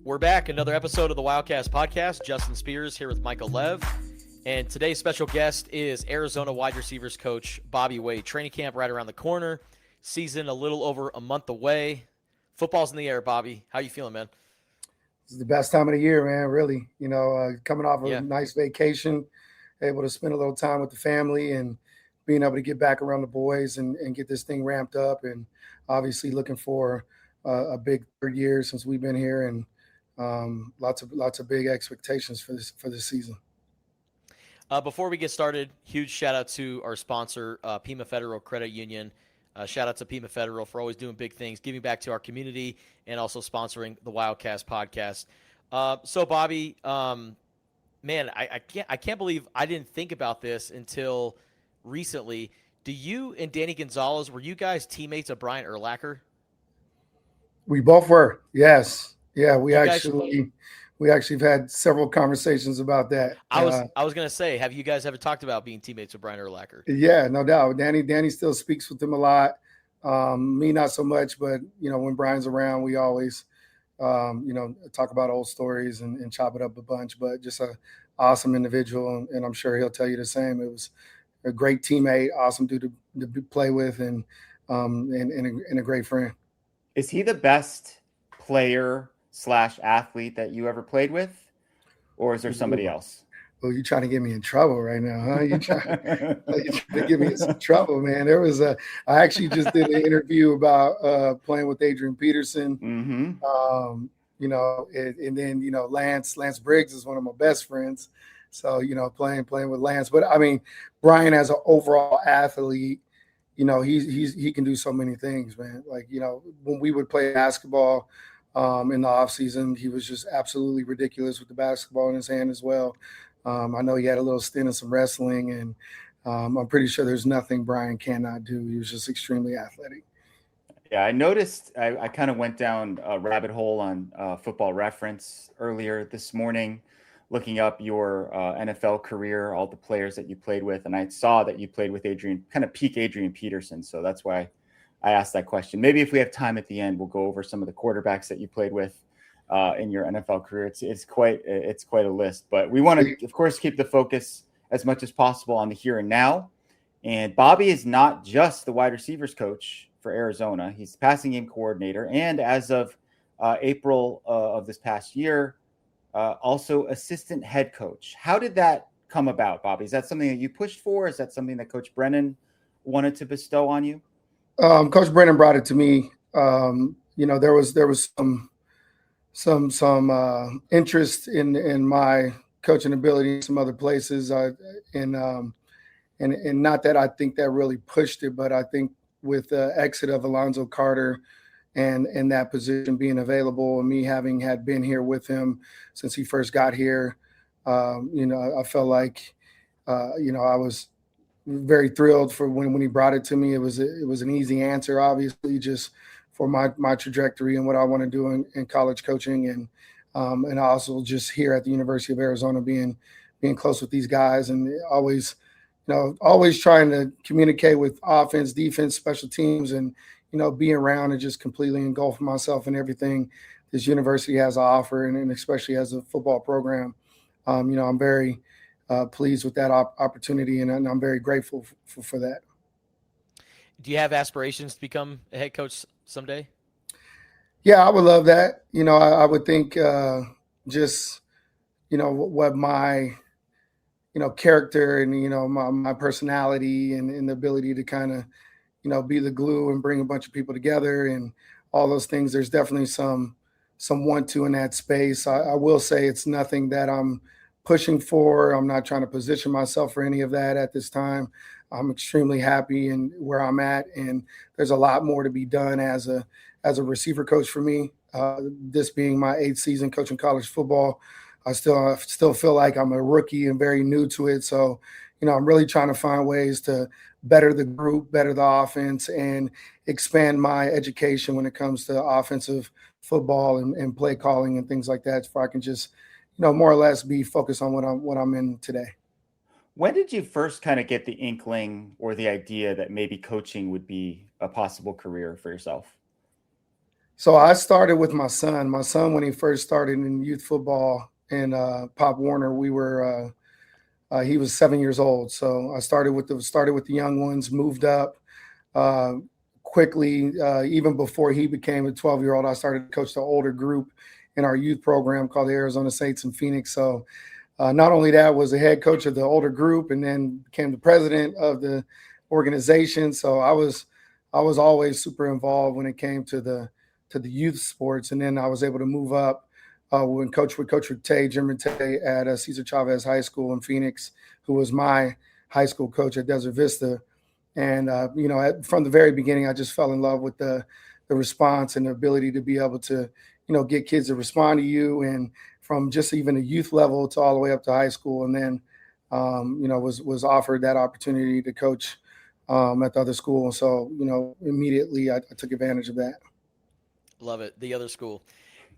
We're back, another episode of the Wildcast Podcast. Justin Spears here with Michael Lev. And today's special guest is Arizona wide receivers coach Bobby Wade. Training camp right around the corner. Season a little over a month away. Football's in the air, Bobby. How you feeling, man? It's the best time of the year, man, really. Coming off a nice vacation, able to spend a little time with the family and being able to get back around the boys and get this thing ramped up. And obviously looking for a big third year since we've been here, and lots of big expectations for this season. Before we get started, huge shout out to our sponsor, Pima Federal Credit Union. Shout out to Pima Federal for always doing big things, giving back to our community, and also sponsoring the Wildcast Podcast. So, Bobby, man, I can't believe I didn't think about this until recently. Do you and Danny Gonzalez, were you guys teammates of Brian Urlacher? We both were, yes. Yeah, we actually have had several conversations about that. I was gonna say, have you guys ever talked about being teammates with Brian Urlacher? Yeah, no doubt. Danny still speaks with him a lot. Me not so much, but when Brian's around, we always talk about old stories and chop it up a bunch. But just an awesome individual, and I'm sure he'll tell you the same. It was a great teammate, awesome dude to play with, and a great friend. Is he the best player/athlete that you ever played with, or is there somebody else? Well, you're trying to get me in trouble right now, huh? You're trying to get me in some trouble, man. I actually just did an interview about playing with Adrian Peterson. Mm-hmm. And then Lance Briggs is one of my best friends. So playing with Lance, but I mean, Brian as an overall athlete, he can do so many things, man. Like when we would play basketball. In the off season, he was just absolutely ridiculous with the basketball in his hand as well. I know he had a little stint in some wrestling, and I'm pretty sure there's nothing Brian cannot do. He was just extremely athletic. Yeah, I noticed I kind of went down a rabbit hole on Football Reference earlier this morning, looking up your NFL career, all the players that you played with, and I saw that you played with peak Adrian Peterson. So that's why I asked that question. Maybe if we have time at the end, we'll go over some of the quarterbacks that you played with in your NFL career. It's quite a list, but we want to, of course, keep the focus as much as possible on the here and now. And Bobby is not just the wide receivers coach for Arizona. He's the passing game coordinator, and as of April of this past year, also assistant head coach. How did that come about, Bobby? Is that something that you pushed for? Is that something that Coach Brennan wanted to bestow on you? Coach Brennan brought it to me. There was some interest in my coaching ability in some other places. And not that I think that really pushed it, but I think with the exit of Alonzo Carter and that position being available, and me having had been here with him since he first got here, I felt like I was very thrilled for when he brought it to me. It was an easy answer, obviously, just for my trajectory and what I want to do in college coaching, and also just here at the University of Arizona, being close with these guys, and always trying to communicate with offense, defense, special teams, and being around and just completely engulf myself in everything this university has to offer, and especially as a football program. I'm very pleased with that opportunity, and I'm very grateful for that. Do you have aspirations to become a head coach someday? Yeah, I would love that. I would think just what my character and my personality and the ability to kind of be the glue and bring a bunch of people together and all those things. There's definitely some want to in that space. I will say it's nothing that I'm pushing for. I'm not trying to position myself for any of that at this time. I'm extremely happy in where I'm at, and there's a lot more to be done as a receiver coach for me. This being my 8th season coaching college football, I still feel like I'm a rookie and very new to it. So, I'm really trying to find ways to better the group, better the offense, and expand my education when it comes to offensive football and play calling and things like that, so I can just more or less be focused on what I'm in today. When did you first kind of get the inkling or the idea that maybe coaching would be a possible career for yourself? So I started with my son. My son, when he first started in youth football in Pop Warner, he was 7 years old. So I started with the young ones, moved up uh, quickly. Even before he became a 12-year-old, I started to coach the older group in our youth program called the Arizona Saints in Phoenix. So not only that, was the head coach of the older group, and then became the president of the organization. So I was always super involved when it came to the youth sports, and then I was able to move up with Coach Tay, Jim Rattay at Cesar Chavez High School in Phoenix, who was my high school coach at Desert Vista. And from the very beginning, I just fell in love with the response and the ability to be able to get kids to respond to you, and from just even a youth level to all the way up to high school. And then was offered that opportunity to coach at the other school. And so immediately I took advantage of that. Love it. The other school.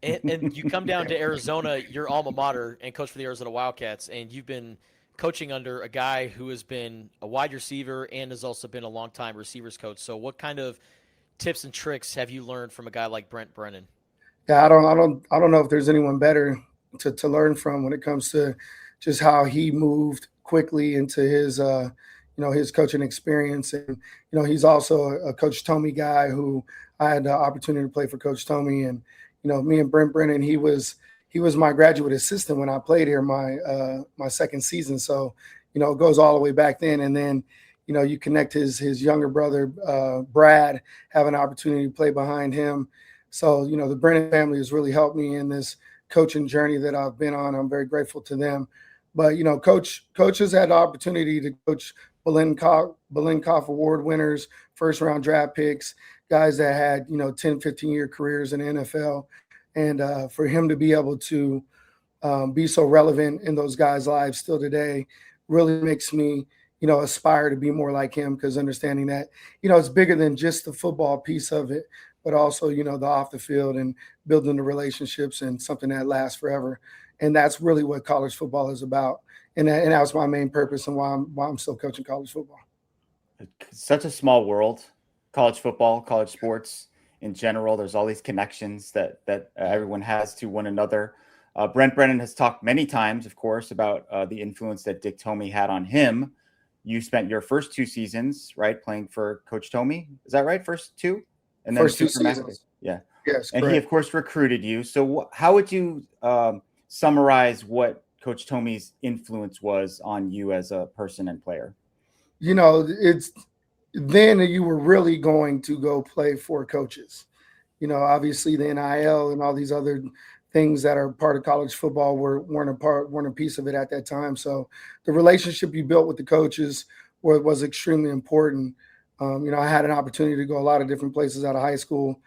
And you come down to Arizona, your alma mater, and coach for the Arizona Wildcats, and you've been coaching under a guy who has been a wide receiver and has also been a longtime receivers coach. So what kind of tips and tricks have you learned from a guy like Brent Brennan? Yeah, I don't know if there's anyone better to learn from when it comes to just how he moved quickly into his his coaching experience. And he's also a Coach Tomey guy who I had the opportunity to play for Coach Tomey. And me and Brent Brennan, he was my graduate assistant when I played here my second season. So it goes all the way back then. And then you connect his younger brother Brad, have an opportunity to play behind him. So the Brennan family has really helped me in this coaching journey that I've been on. I'm very grateful to them. But Coach has had the opportunity to coach Belenkoff Award winners, first round draft picks, guys that had 10, 15-year careers in the NFL. And for him to be able to be so relevant in those guys' lives still today really makes me aspire to be more like him, because understanding that it's bigger than just the football piece of it, but also the off the field and building the relationships and something that lasts forever. And that's really what college football is about. And that was my main purpose and why I'm still coaching college football. Such a small world, college football, college sports in general. There's all these connections that everyone has to one another. Brent Brennan has talked many times, of course, about the influence that Dick Tomey had on him. You spent your first 2 seasons, right, playing for Coach Tomey. Is that right? First 2? And then first 2 seasons. Yeah. Yes. And correct. He, of course, recruited you. So how would you summarize what Coach Tomey's influence was on you as a person and player? It's then you were really going to go play for coaches. Obviously the NIL and all these other things that are part of college football weren't a piece of it at that time. So the relationship you built with the coaches was extremely important. I had an opportunity to go a lot of different places out of high school.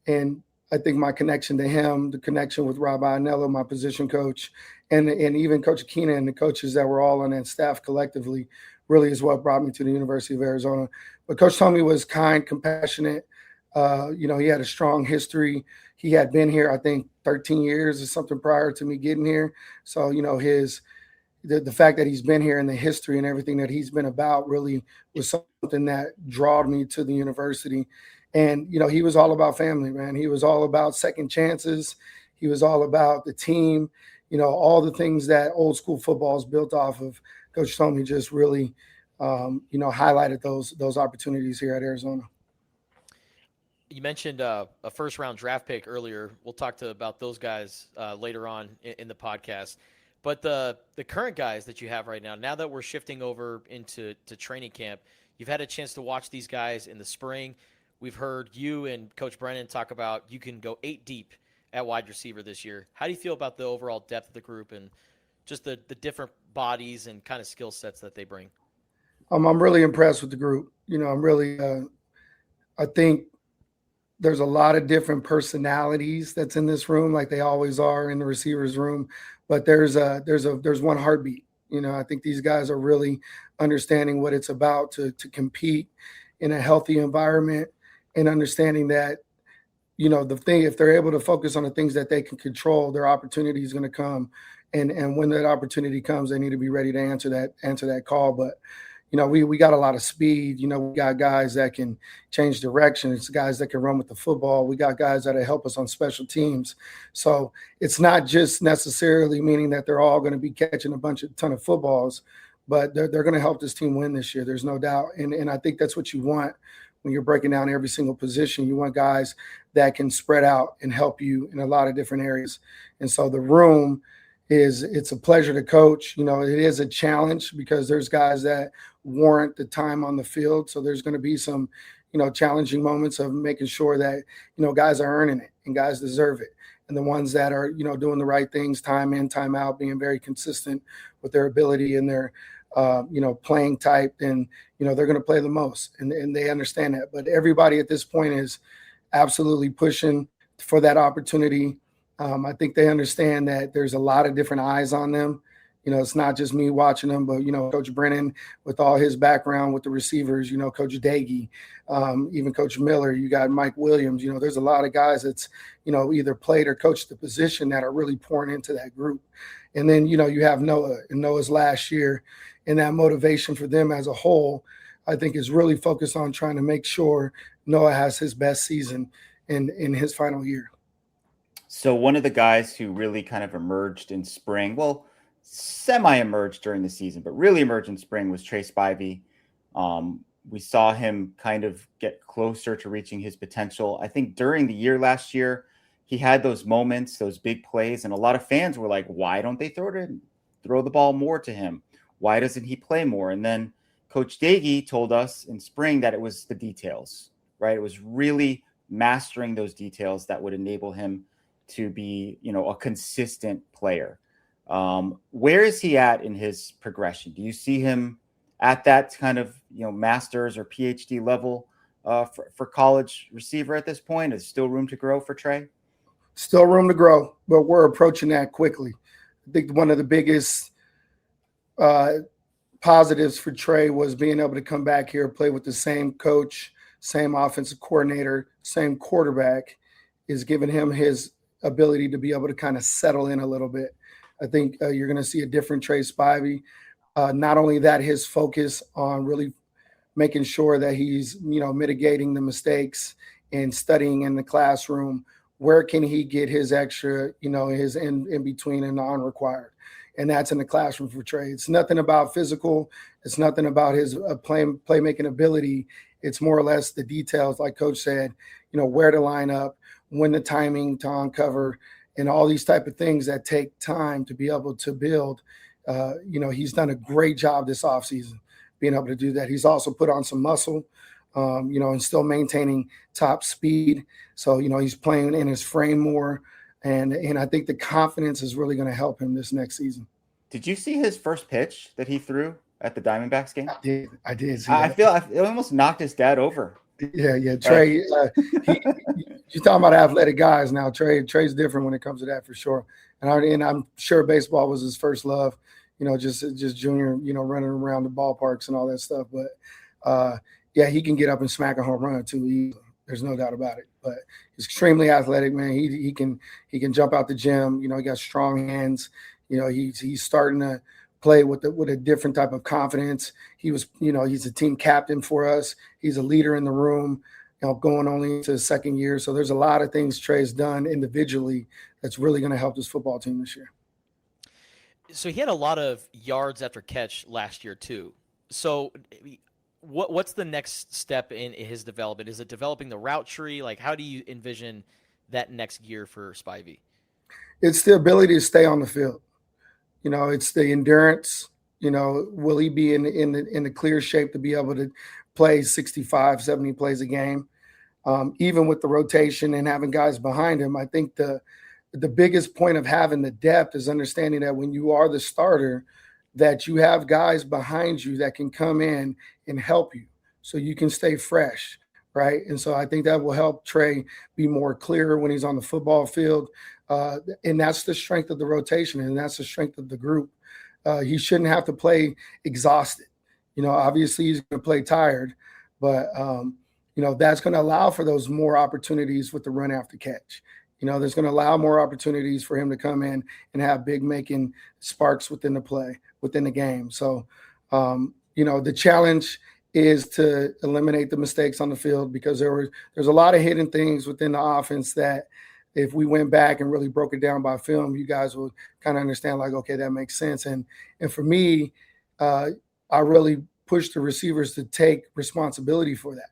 And I think my connection to him, the connection with Rob Ianello, my position coach, and even Coach Akina and the coaches that were all on that staff collectively really is what brought me to the University of Arizona. But Coach Tomey was kind, compassionate. He had a strong history. He had been here, I think, 13 years or something prior to me getting here. So, the fact that he's been here and the history and everything that he's been about really was something that drawed me to the university. And, he was all about family, man. He was all about second chances. He was all about the team, all the things that old school football is built off of. Coach Tomey just really, highlighted those opportunities here at Arizona. You mentioned a first-round draft pick earlier. We'll talk about those guys later on in the podcast. But the current guys that you have right now that we're shifting over into training camp, you've had a chance to watch these guys in the spring. We've heard you and Coach Brennan talk about you can go 8 deep at wide receiver this year. How do you feel about the overall depth of the group and just the different bodies and kind of skill sets that they bring? I'm really impressed with the group. I'm really I think there's a lot of different personalities that's in this room, like they always are in the receivers room. But there's one heartbeat. I think these guys are really understanding what it's about to compete in a healthy environment, and understanding that, if they're able to focus on the things that they can control, their opportunity is going to come. And when that opportunity comes, they need to be ready to answer that call. But, we got a lot of speed. We got guys that can change direction. It's guys that can run with the football. We got guys that help us on special teams. So it's not just necessarily meaning that they're all going to be catching a ton of footballs, but they're going to help this team win this year. There's no doubt. And I think that's what you want when you're breaking down every single position. You want guys that can spread out and help you in a lot of different areas. And so the room it's a pleasure to coach. It is a challenge because there's guys that warrant the time on the field. So there's going to be some, challenging moments of making sure that, guys are earning it and guys deserve it. And the ones that are, doing the right things time in, time out, being very consistent with their ability and their, playing type, and, they're going to play the most, and they understand that. But everybody at this point is absolutely pushing for that opportunity. I think they understand that there's a lot of different eyes on them. It's not just me watching them, but, Coach Brennan with all his background with the receivers, Coach Daggy, even Coach Miller, you got Mike Williams. There's a lot of guys that's, either played or coached the position that are really pouring into that group. And then, you have Noah and Noah's last year, and that motivation for them as a whole, I think, is really focused on trying to make sure Noah has his best season in his final year. So one of the guys who really kind of emerged in spring, well, semi-emerged during the season, but really emerged in spring, was Tre Spivey. We saw him kind of get closer to reaching his potential. I think during the year last year, he had those moments, those big plays, and a lot of fans were like, why don't they throw the ball more to him? Why doesn't he play more? And then Coach Daggy told us in spring that it was the details, right? It was really mastering those details that would enable him to be, a consistent player. Where is he at in his progression? Do you see him at that kind of, master's or PhD level for college receiver at this point? Is still room to grow for Tre? Still room to grow, but we're approaching that quickly. I think one of the biggest positives for Tre was being able to come back here, play with the same coach, same offensive coordinator, same quarterback, is giving him his ability to be able to kind of settle in a little bit. I think you're going to see a different Tre Spivey. Not only that, his focus on really making sure that he's, mitigating the mistakes and studying in the classroom. Where can he get his extra, his in between and non-required? And that's in the classroom for Tre. It's nothing about physical. It's nothing about his playmaking ability. It's more or less the details, like Coach said, where to line up, when the timing to uncover, and all these type of things that take time to be able to build. He's done a great job this offseason being able to do that. He's also put on some muscle, and still maintaining top speed. So, he's playing in his frame more. And I think the confidence is really going to help him this next season. Did you see his first pitch that he threw at the Diamondbacks game? I did see I that. feel it almost knocked his dad over. Yeah. Tre, you're talking about athletic guys now. Tre's different when it comes to that for sure. And I'm sure baseball was his first love, just junior, running around the ballparks and all that stuff. But he can get up and smack a home run too. There's no doubt about it. But he's extremely athletic, man. He can jump out the gym. He got strong hands. He's starting to play with a different type of confidence. He was, he's a team captain for us. He's a leader in the room, going only into his second year. So there's a lot of things Tre's done individually that's really going to help this football team this year. So he had a lot of yards after catch last year too. So what's the next step in his development? Is it developing the route tree? Like, how do you envision that next gear for Spivey? It's the ability to stay on the field. It's the endurance. Will he be in the clear shape to be able to play 65, 70 plays a game? Even with the rotation and having guys behind him, I think the biggest point of having the depth is understanding that when you are the starter, that you have guys behind you that can come in and help you so you can stay fresh, right? And so I think that will help Tre be more clear when he's on the football field. And that's the strength of the rotation, and that's the strength of the group. He shouldn't have to play exhausted. Obviously he's going to play tired, but, that's going to allow for those more opportunities with the run after catch. There's going to allow more opportunities for him to come in and have big making sparks within the play, within the game. So, the challenge is to eliminate the mistakes on the field, because there's a lot of hidden things within the offense that if we went back and really broke it down by film, you guys would kind of understand, like, okay, that makes sense. And for me, I really push the receivers to take responsibility for that,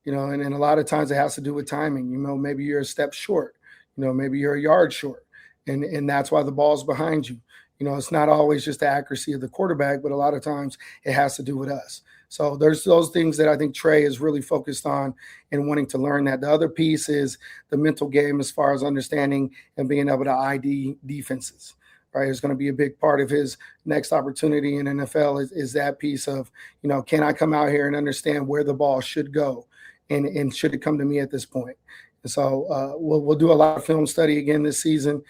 and a lot of times it has to do with timing. Maybe you're a step short, maybe you're a yard short, and that's why the ball's behind you. It's not always just the accuracy of the quarterback, but a lot of times it has to do with us. So there's those things that I think Tre is really focused on and wanting to learn that. The other piece is the mental game as far as understanding and being able to ID defenses, right? It's going to be a big part of his next opportunity in NFL is that piece of, can I come out here and understand where the ball should go and should it come to me at this point? And so we'll do a lot of film study again this season.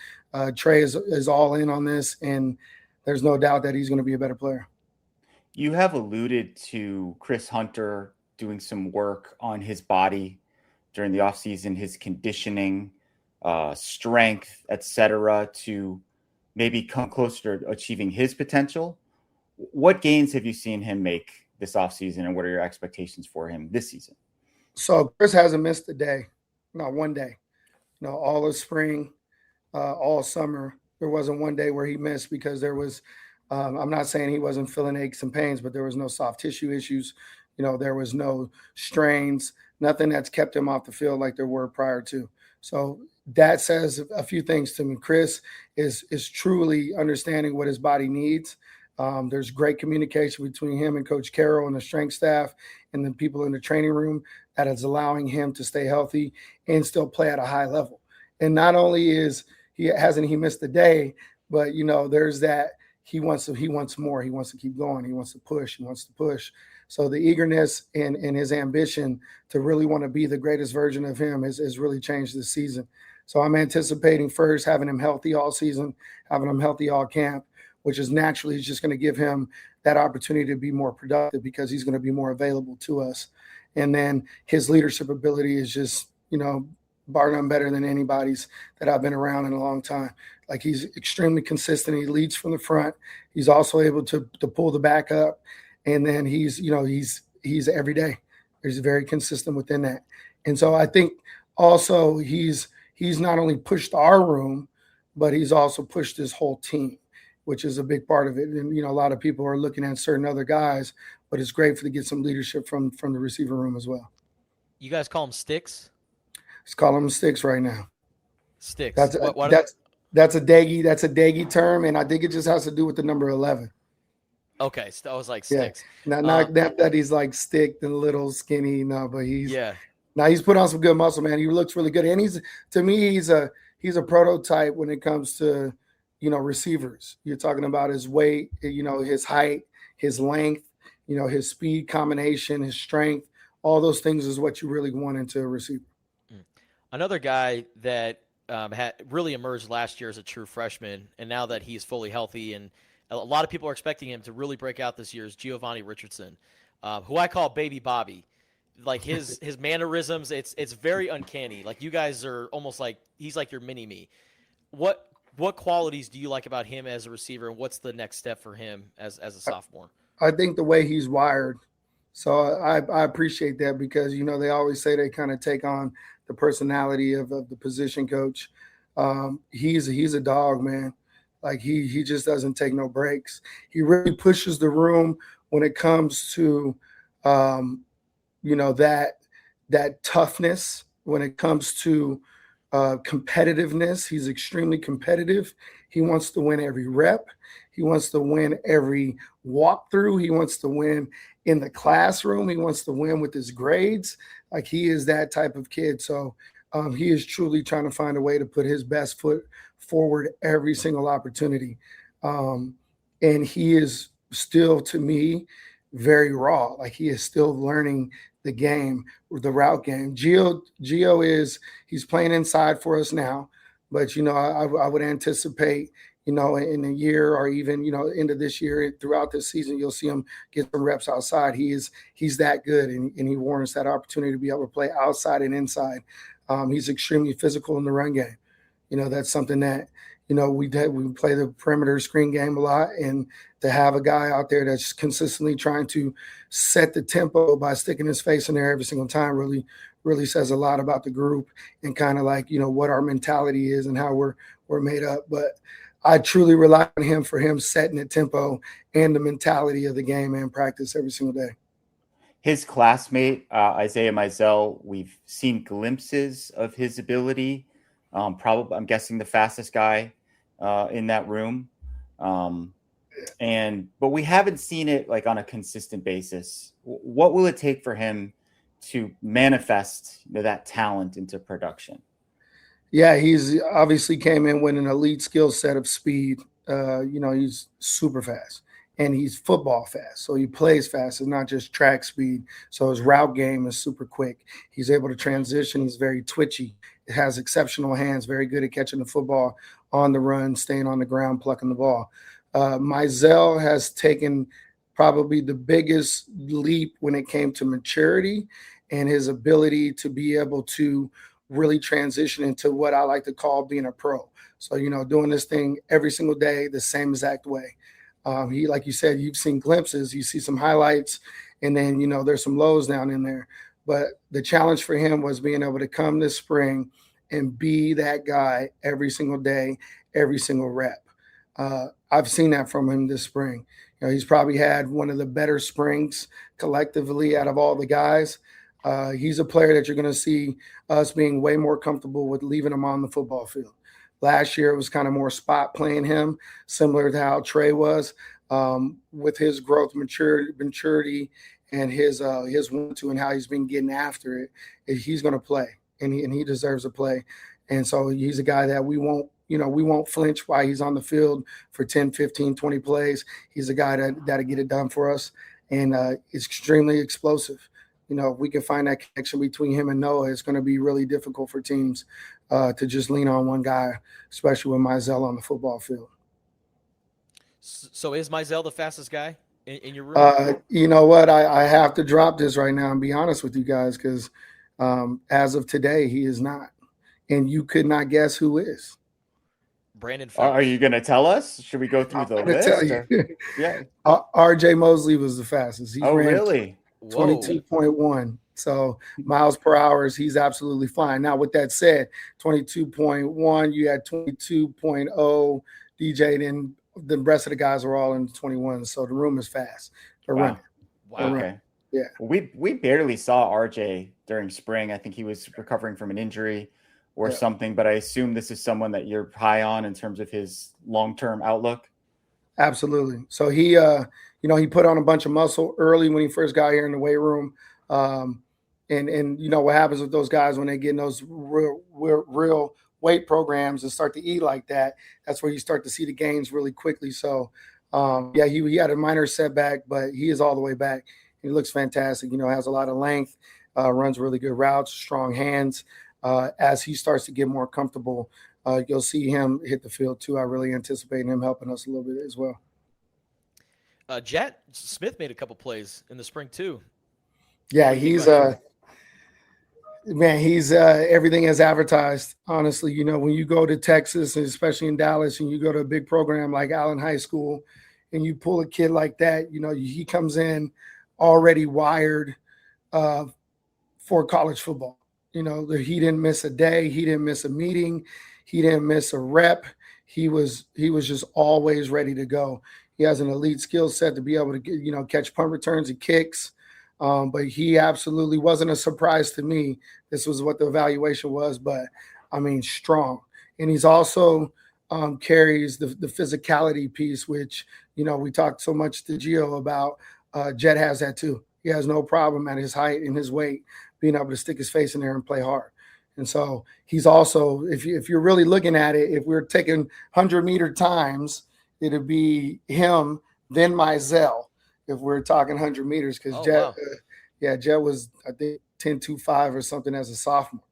Tre is all in on this, and there's no doubt that he's going to be a better player. You have alluded to Chris Hunter doing some work on his body during the offseason, his conditioning, strength, etc., to maybe come closer to achieving his potential. What gains have you seen him make this offseason, and what are your expectations for him this season? So Chris hasn't missed a day, not one day. All of spring, all summer, there wasn't one day where he missed because there was I'm not saying he wasn't feeling aches and pains, but there was no soft tissue issues. There was no strains, nothing that's kept him off the field like there were prior to. So that says a few things to me. Chris is truly understanding what his body needs. There's great communication between him and Coach Carroll and the strength staff and the people in the training room that is allowing him to stay healthy and still play at a high level. And not only hasn't he missed a day, but there's that. He wants more. He wants to keep going. He wants to push. So the eagerness and his ambition to really want to be the greatest version of him has really changed this season. So I'm anticipating first having him healthy all season, having him healthy all camp, which is naturally just going to give him that opportunity to be more productive because he's going to be more available to us. And then his leadership ability is just, bar none better than anybody's that I've been around in a long time. Like, he's extremely consistent. He leads from the front. He's also able to pull the back up. And then he's every day. He's very consistent within that. And so I think also he's not only pushed our room, but he's also pushed his whole team, which is a big part of it. And, a lot of people are looking at certain other guys, but it's great to get some leadership from the receiver room as well. You guys call them sticks? Let's call them sticks right now. Sticks. That's a Daggy term, and I think it just has to do with the number 11. Okay, so I was like sticks. Yeah. Not that he's like stick and little skinny, no, but he's put on some good muscle, man. He looks really good, and he's a prototype when it comes to receivers. You're talking about his weight, his height, his length, his speed combination, his strength. All those things is what you really want into a receiver. Another guy that had really emerged last year as a true freshman, and now that he's fully healthy, and a lot of people are expecting him to really break out this year, is Giovanni Richardson, who I call Baby Bobby. Like his mannerisms, it's very uncanny. Like, you guys are almost like he's like your mini me. What qualities do you like about him as a receiver, and what's the next step for him as a sophomore? I think the way he's wired. So I appreciate that because, they always say they kind of take on the personality of the position coach. He's a dog, man. Like, he just doesn't take no breaks. He really pushes the room when it comes to, that toughness, when it comes to competitiveness. He's extremely competitive. He wants to win every rep. He wants to win every walkthrough. He wants to win in the classroom. He wants to win with his grades. Like, he is that type of kid. So he is truly trying to find a way to put his best foot forward every single opportunity. And he is still, to me, very raw. Like, he is still learning the game, the route game. Gio he's playing inside for us now, but, I would anticipate, in a year or even, into this year, throughout this season, you'll see him get some reps outside. He's that good, and he warrants that opportunity to be able to play outside and inside. He's extremely physical in the run game. That's something that, we play the perimeter screen game a lot, and to have a guy out there that's consistently trying to set the tempo by sticking his face in there every single time really, really says a lot about the group and kind of like, what our mentality is and how we're made up. But I truly rely on him for him setting the tempo and the mentality of the game and practice every single day. His classmate, Isaiah Mizell, we've seen glimpses of his ability. Probably, I'm guessing the fastest guy in that room. But we haven't seen it like on a consistent basis. What will it take for him to manifest that talent into production? Yeah, he's obviously came in with an elite skill set of speed. He's super fast and he's football fast. So he plays fast. It's not just track speed. So his route game is super quick. He's able to transition. He's very twitchy. He has exceptional hands, very good at catching the football on the run, staying on the ground, plucking the ball. Mizell has taken probably the biggest leap when it came to maturity and his ability to be able to really transition into what I like to call being a pro. So, doing this thing every single day, the same exact way. He, like you said, you've seen glimpses, you see some highlights, and then, there's some lows down in there. But the challenge for him was being able to come this spring and be that guy every single day, every single rep. I've seen that from him this spring. He's probably had one of the better springs collectively out of all the guys. He's a player that you're going to see us being way more comfortable with leaving him on the football field. Last year, it was kind of more spot playing him, similar to how Tre was, with his growth, maturity, and his 1-2 and how he's been getting after it. He's going to play, and he deserves to play. And so he's a guy that we won't flinch while he's on the field for 10, 15, 20 plays. He's a guy that'll get it done for us, and is extremely explosive. If we can find that connection between him and Noah, it's going to be really difficult for teams to just lean on one guy, especially with Mizell on the football field. So is Mizell the fastest guy in your room? You know what? I have to drop this right now and be honest with you guys because as of today, he is not. And you could not guess who is. Brandon. Are you going to tell us? Should we go through the list? Tell you. Yeah. RJ Mosley was the fastest. He ran really? 22.1. So miles per hour, he's absolutely flying. Now, with that said, 22.1, you had 22.0 DJ, and the rest of the guys were all in the 21. So the room is fast. They're running. Wow. Okay. Yeah. We barely saw RJ during spring. I think he was recovering from an injury or something, but I assume this is someone that you're high on in terms of his long-term outlook. Absolutely. So he put on a bunch of muscle early when he first got here in the weight room. And what happens with those guys when they get in those real weight programs and start to eat like that, that's where you start to see the gains really quickly. So, he had a minor setback, but he is all the way back. He looks fantastic, has a lot of length, runs really good routes, strong hands. As he starts to get more comfortable, you'll see him hit the field too. I really anticipate him helping us a little bit as well. Jet Smith made a couple plays in the spring too. Yeah, he's everything is advertised. Honestly, when you go to Texas, and especially in Dallas, and you go to a big program like Allen High School, and you pull a kid like that, he comes in already wired for college football. He didn't miss a day, he didn't miss a meeting, he didn't miss a rep. He was just always ready to go. He has an elite skill set to be able to get, catch punt returns and kicks. But he absolutely wasn't a surprise to me. This was what the evaluation was, but strong. And he's also carries the physicality piece, which, we talked so much to Gio about. Jet has that too. He has no problem at his height and his weight being able to stick his face in there and play hard. And so he's also, if you're really looking at it, if we're taking 100-meter times, it'd be him, then Mizell. If we're talking 100 meters, because Jet was, I think, 10.25 or something as a sophomore.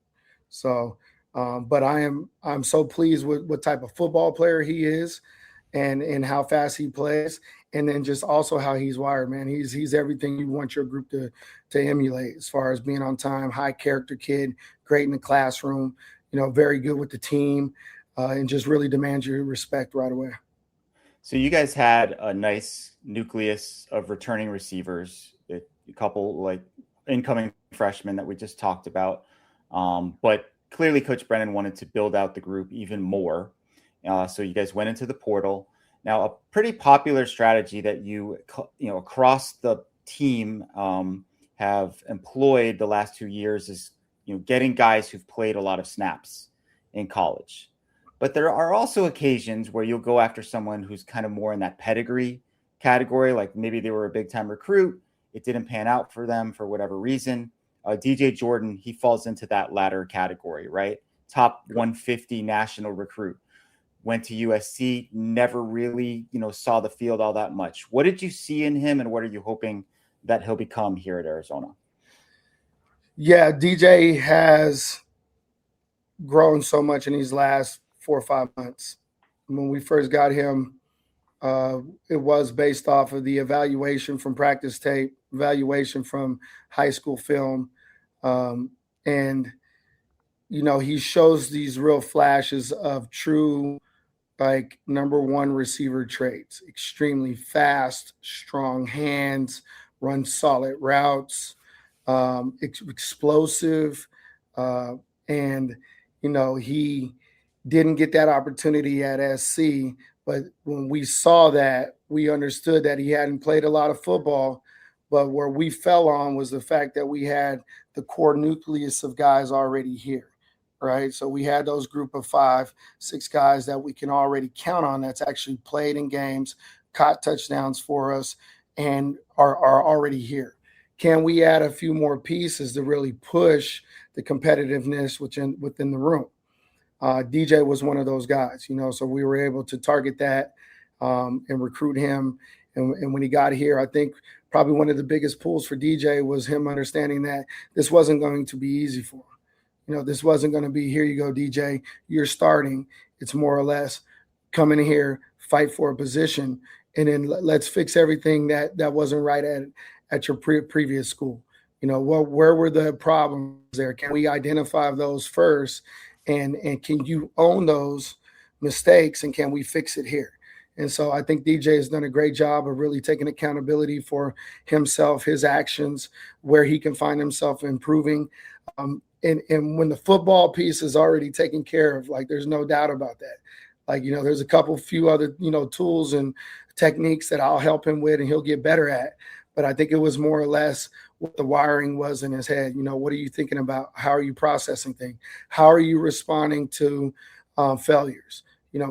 So, but I'm so pleased with what type of football player he is, and how fast he plays, and then just also how he's wired, man. He's everything you want your group to emulate as far as being on time, high character kid, great in the classroom, very good with the team. and just really demand your respect right away. So you guys had a nice nucleus of returning receivers, a couple like incoming freshmen that we just talked about. But clearly Coach Brennan wanted to build out the group even more. So you guys went into the portal. Now, a pretty popular strategy that you across the team have employed the last 2 years is, getting guys who've played a lot of snaps in college. But there are also occasions where you'll go after someone who's kind of more in that pedigree category, like maybe they were a big-time recruit. It didn't pan out for them for whatever reason. DJ Jordan, he falls into that latter category, right? Top 150 national recruit. Went to USC, never really, saw the field all that much. What did you see in him, and what are you hoping that he'll become here at Arizona? Yeah, DJ has grown so much in these last 4 or 5 months. When we first got him, it was based off of the evaluation from practice tape, evaluation from high school film. And, he shows these real flashes of true, like, number one receiver traits: extremely fast, strong hands, run solid routes, explosive. And, he didn't get that opportunity at SC. But when we saw that, we understood that he hadn't played a lot of football. But where we fell on was the fact that we had the core nucleus of guys already here, right? So we had those group of 5, 6 guys that we can already count on that's actually played in games, caught touchdowns for us, and are already here. Can we add a few more pieces to really push the competitiveness within the room? DJ was one of those guys, so we were able to target that and recruit him. And when he got here, I think probably one of the biggest pulls for DJ was him understanding that this wasn't going to be easy for him. This wasn't going to be, here you go, DJ, you're starting. It's more or less come in here, fight for a position, and then let's fix everything that wasn't right at your previous school. Where were the problems there? Can we identify those first? And can you own those mistakes, and can we fix it here? And so I think DJ has done a great job of really taking accountability for himself, his actions, where he can find himself improving. And when the football piece is already taken care of, like, there's no doubt about that. Like, there's a few other, tools and techniques that I'll help him with and he'll get better at. But I think it was more or less what the wiring was in his head. What are you thinking about? How are you processing things? How are you responding to failures?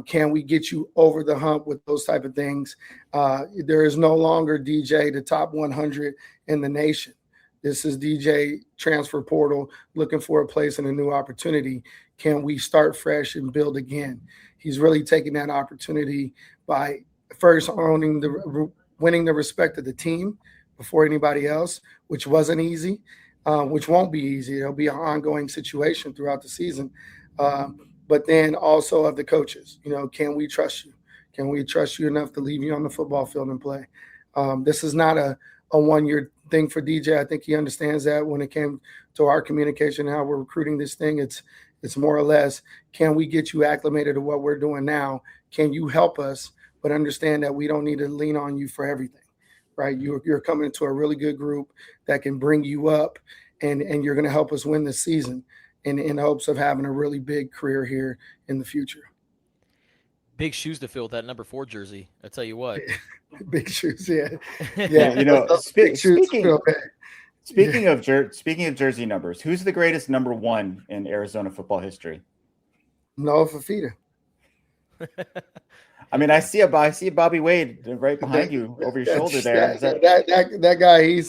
Can we get you over the hump with those type of things? There is no longer DJ, the top 100 in the nation. This is DJ transfer portal, looking for a place and a new opportunity. Can we start fresh and build again? He's really taking that opportunity by first winning the respect of the team before anybody else, which wasn't easy, which won't be easy. It'll be an ongoing situation throughout the season. But then also of the coaches, can we trust you? Can we trust you enough to leave you on the football field and play? This is not a 1-year thing for DJ. I think he understands that when it came to our communication and how we're recruiting this thing. It's more or less, can we get you acclimated to what we're doing now? Can you help us? But understand that we don't need to lean on you for everything, right? You're coming into a really good group that can bring you up, and you're going to help us win this season in hopes of having a really big career here in the future. Big shoes to fill with that number 4 jersey. I tell you what. Big shoes, yeah. Speaking of jersey numbers, who's the greatest number 1 in Arizona football history? Noah Fifita. I mean, I see a Bobby Wade right behind you over your shoulder there. That guy,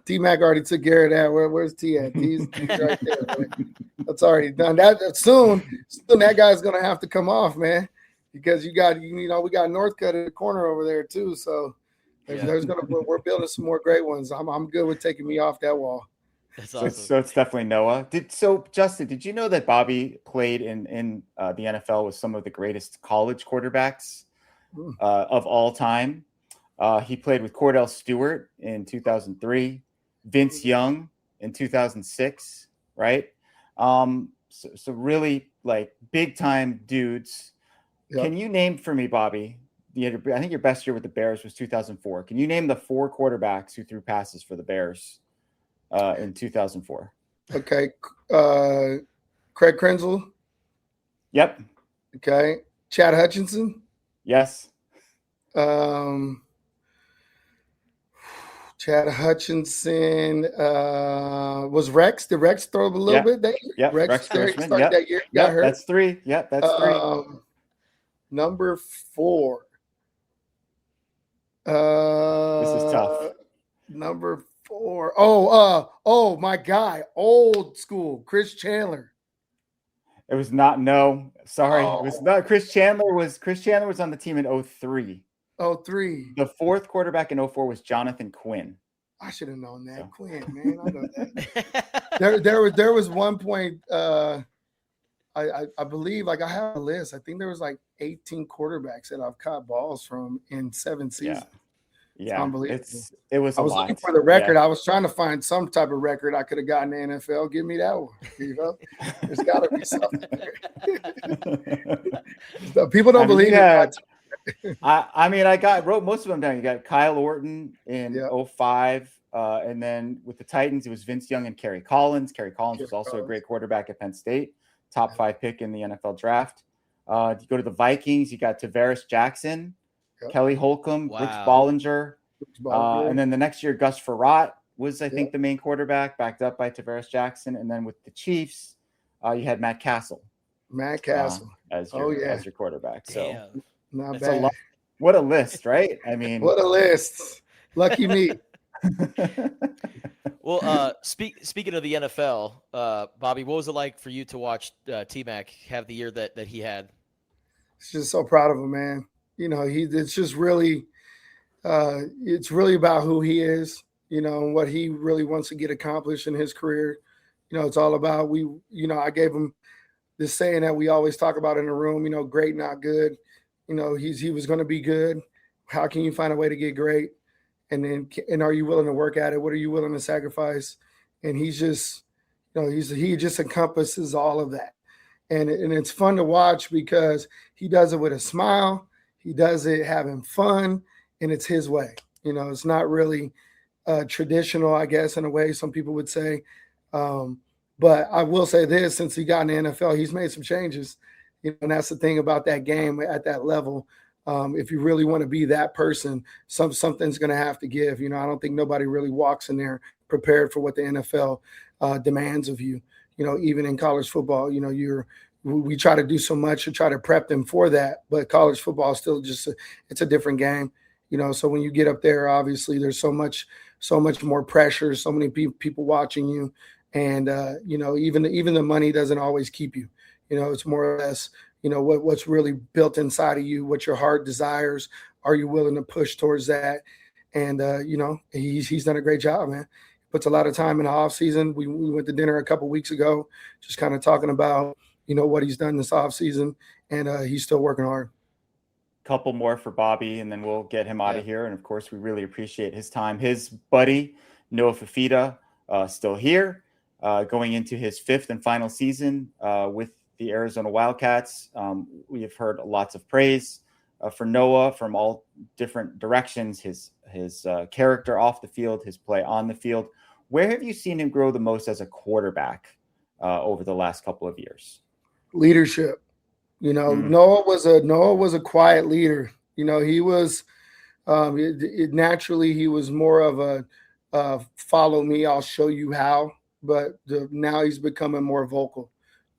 T-Mac already took care of that. Where's T at? He's right there. Man. That's already done. That soon that guy's gonna have to come off, man, because we got Northcutt in the corner over there too. So we're building some more great ones. I'm good with taking me off that wall. That's awesome. So it's definitely Noah. Justin, did you know that Bobby played in the NFL with some of the greatest college quarterbacks of all time? He played with Cordell Stewart in 2003, Vince Young in 2006, right? So really, like, big time dudes. Yep. Can you name for me, Bobby? I think your best year with the Bears was 2004. Can you name the 4 quarterbacks who threw passes for the Bears in 2004? Okay. Craig Krenzel. Yep. Okay. Chad Hutchinson. Yes. Chad Hutchinson was Rex. Did Rex throw a little bit that year? Yep. Rex started that year. Yep. That's 3. Yep. That's 3. Number 4. This is tough. Number 4. Oh, my guy, old school, Chris Chandler. It was not. No, sorry, It was not. Chris Chandler was on the team in 2003. 2003. The 4th quarterback in 2004 was Jonathan Quinn. I should have known that. So. Quinn, man, I know that. there was one point. I believe, like, I have a list. I think there was like 18 quarterbacks that I've caught balls from in 7 seasons. Yeah, it's unbelievable. It was. I was looking for the record. I was trying to find some type of record I could have gotten in the NFL. Give me that one. You know, there's got to be something there. People don't believe it. I wrote most of them down. You got Kyle Orton in 2005, and then with the Titans, it was Vince Young and Kerry Collins. Kerry Collins was also a great quarterback at Penn State, top 5 pick in the NFL draft. You go to the Vikings, you got Tavares Jackson, Kelly Holcomb, Brooks Bollinger, and then the next year, Gus Frerotte was, I think, the main quarterback, backed up by Tavares Jackson, and then with the Chiefs, you had Matt Castle. As your quarterback. So. Not That's bad. What a list, right? I mean, what a list. Lucky me. Well, speaking of the NFL, Bobby, what was it like for you to watch T-Mac have the year that he had? Just so proud of him, man. You know, it's just really, it's really about who he is, you know, and what he really wants to get accomplished in his career. You know, it's all about I gave him this saying that we always talk about in the room, you know, great, not good. You know, he was going to be good. How can you find a way to get great? And are you willing to work at it? What are you willing to sacrifice? And he's just, you know, he just encompasses all of that. And it's fun to watch because he does it with a smile. He does it having fun, and it's his way. You know, it's not really traditional, I guess, in a way some people would say. But I will say this, since he got in the NFL, he's made some changes. You know, and that's the thing about that game at that level. If you really want to be that person, something's going to have to give. You know, I don't think nobody really walks in there prepared for what the NFL demands of you. You know, even in college football, you know, we try to do so much to try to prep them for that, but college football is still just it's a different game. You know, so when you get up there, obviously there's so much more pressure, so many people watching you, and you know, even the money doesn't always keep you. You know, it's more or less, you know, what's really built inside of you, what your heart desires. Are you willing to push towards that? And, you know, he's done a great job, man. Puts a lot of time in the off season. We went to dinner a couple of weeks ago, just kind of talking about, you know, what he's done this off season, and he's still working hard. Couple more for Bobby, and then we'll get him out of here. And of course, we really appreciate his time. His buddy, Noah Fifita, still here, going into his 5th and final season with the Arizona Wildcats. We have heard lots of praise for Noah from all different directions, his character off the field, his play on the field. Where have you seen him grow the most as a quarterback over the last couple of years? Leadership. You know, Noah was a quiet leader. You know, he was naturally he was more of a follow me, I'll show you how. But now he's becoming more vocal.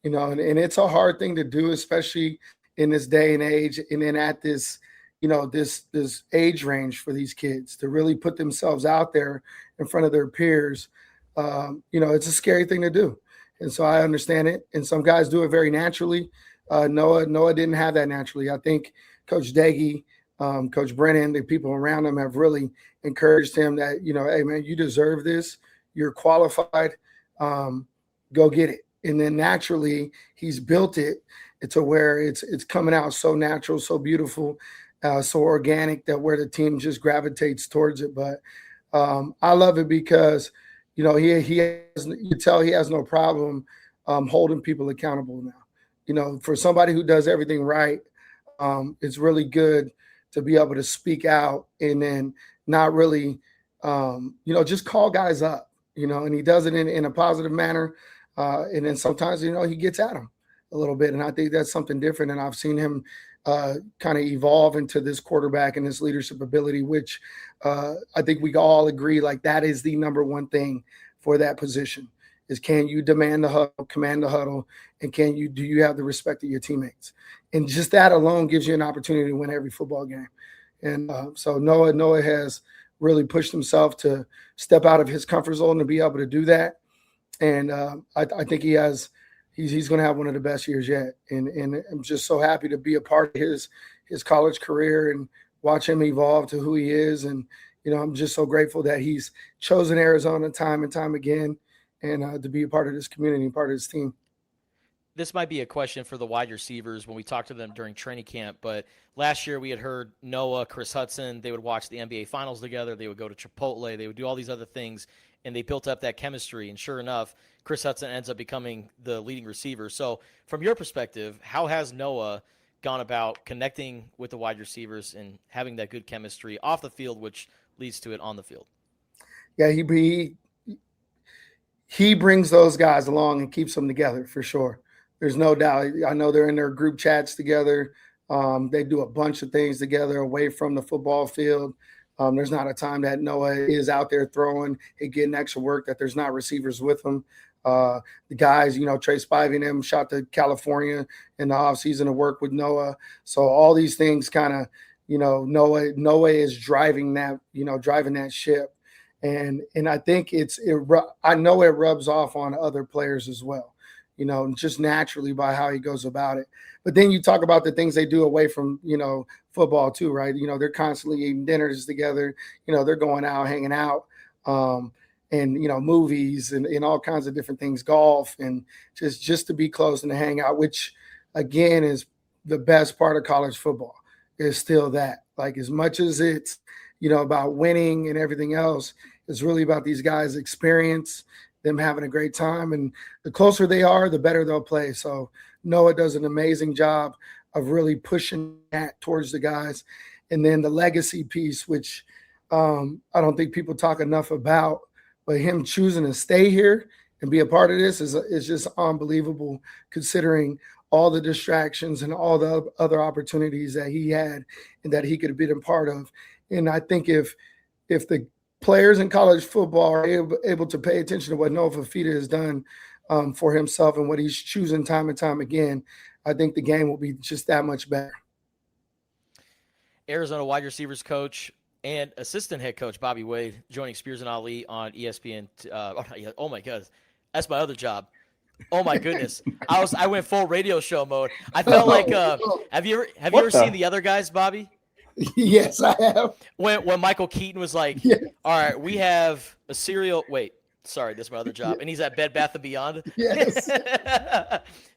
You know, and it's a hard thing to do, especially in this day and age, and then at this, you know, this age range for these kids to really put themselves out there in front of their peers. You know, it's a scary thing to do, and so I understand it. And some guys do it very naturally. Noah didn't have that naturally. I think Coach Daggy, Coach Brennan, the people around him have really encouraged him that, you know, hey man, you deserve this. You're qualified. Go get it. And then naturally, he's built it to where it's coming out so natural, so beautiful, so organic that where the team just gravitates towards it. But I love it because, you know, you tell he has no problem holding people accountable now. for somebody who does everything right, it's really good to be able to speak out and then not really, just call guys up, and he does it in a positive manner. And then sometimes, he gets at them a little bit. And I think that's something different. And I've seen him kind of evolve into this quarterback and this leadership ability, which I think we all agree, like, that is the number one thing for that position is, can you demand the huddle, command the huddle, and do you have the respect of your teammates? And just that alone gives you an opportunity to win every football game. And so Noah has really pushed himself to step out of his comfort zone to be able to do that. And I think he's going to have one of the best years yet. And I'm just so happy to be a part of his college career and watch him evolve to who he is. And, I'm just so grateful that he's chosen Arizona time and time again, and to be a part of this community, part of this team. This might be a question for the wide receivers when we talked to them during training camp, but last year we had heard Noah, Chris Hudson, they would watch the NBA Finals together, they would go to Chipotle, they would do all these other things, and they built up that chemistry. And sure enough, Chris Hudson ends up becoming the leading receiver. So from your perspective, how has Noah gone about connecting with the wide receivers and having that good chemistry off the field, which leads to it on the field? Yeah, he brings those guys along and keeps them together for sure. There's no doubt. I know they're in their group chats together. They do a bunch of things together away from the football field. There's not a time that Noah is out there throwing and getting extra work that there's not receivers with him. The guys, Tre Spivey and them shot to California in the offseason to work with Noah. So all these things kind of, Noah is driving that ship. And I think I know it rubs off on other players as well, just naturally by how he goes about it. But then you talk about the things they do away from, football too, right? They're constantly eating dinners together. They're going out, hanging out, and, movies and all kinds of different things, golf, and just to be close and to hang out, which again is the best part of college football, is still that. Like, as much as it's, about winning and everything else, it's really about these guys' experience, them having a great time. And the closer they are, the better they'll play. So Noah does an amazing job of really pushing that towards the guys. And then the legacy piece, which I don't think people talk enough about, but him choosing to stay here and be a part of this is just unbelievable, considering all the distractions and all the other opportunities that he had and that he could have been a part of. And I think if the players in college football are able to pay attention to what Noah Fifita has done for himself and what he's choosing time and time again, I think the game will be just that much better. Arizona wide receivers coach and assistant head coach Bobby Wade joining Spears and Ali on ESPN. Oh my God, that's my other job. Oh my goodness, I went full radio show mode. I felt like have you ever seen The Other Guys, Bobby? Yes, I have. When Michael Keaton was like, yeah. All right, we have a cereal. Wait, sorry, this is my other job. And he's at Bed Bath & Beyond. Yes.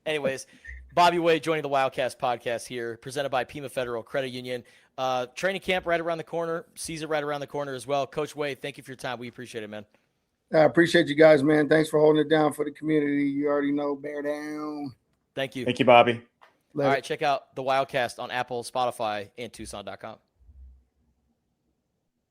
Anyways, Bobby Wade joining the Wildcast podcast here, presented by Pima Federal Credit Union. Training camp right around the corner, season right around the corner as well. Coach Wade, thank you for your time. We appreciate it, man. I appreciate you guys, man. Thanks for holding it down for the community. You already know, bear down. Thank you. Thank you, Bobby. All right, check out the Wildcast on Apple, Spotify, and Tucson.com.